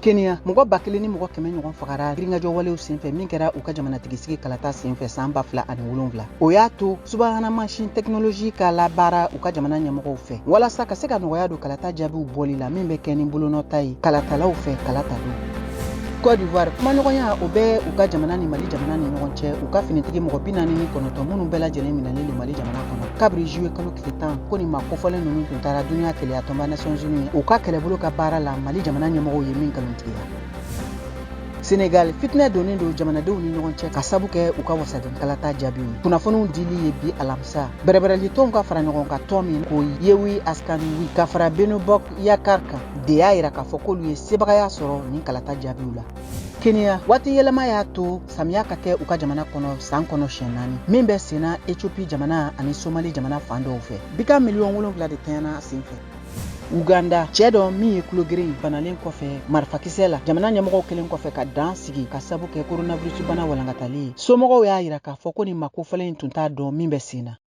Kenya mɔgɔ 1000 ni mɔgɔ 100 ɲɔgɔn fagara giringajɔ walew senfɛ min kɛra u ka jamanatigisi kalata senfɛ san 2007. O y'a to subahana mansin technologie ka labaara u ka jamana ɲɛmɔgɔw fɛ walasa ka se ka nɔgɔya don kalata jaabiw bɔli la min bɛ kɛ ni bolonɔta ye kalatalaw fɛ kalata don. Côte d'Ivoire kumaɲɔgɔnya o bɛ u ka jamana ni Mali jamana ni ɲɔgɔn cɛ u ka finitigi mɔgɔ 49 minnu bɛɛ lajɛlen minɛlen don Mali jamana kɔnɔ kabiri juillet kalo tile 10 ko ni maa kofɔlen ninnu tun taara duniya keleya tɔnba Nations Unies u ka kɛlɛbolo ka baara la Mali jamana ɲɛmɔgɔw ye min nkalontigiya. Sénégal fitinɛ donnen don jamanadenw ni ɲɔgɔn cɛ ka sabu kɛ u ka wasaden kalata jaabiw ye. Kunnafoniw dili ye bi alamisa bɛrɛbɛrɛli tɔnw ka fara ɲɔgɔn ka tɔn min ko Yewi Askani Wi ka fara Benobok Yakar kan de y'a yira k'a fɔ k'olu ye sebagaya sɔrɔ ni kalata jaabiw la. Kenya waati yɛlɛma y'a to samiya ka kɛ u ka jamana kɔnɔ san kɔnɔ siɲɛ 4 min bɛ senna Ethiopie jamana ani Somali jamana fan dɔw fɛ. Bika miliyɔn 7 de tɛnna senfɛ. Uganda cɛ dɔ min ye kulogeren banalen kɔfɛ marifakisɛ la jamana ɲɛmɔgɔw kelen kɔfɛ ka dan sigi ka sabu kɛ coronavirus bana walankatali somɔgɔw y'a yira k'a fɔ ko ni makofɔlen tun t'a dɔn min bɛ sen na.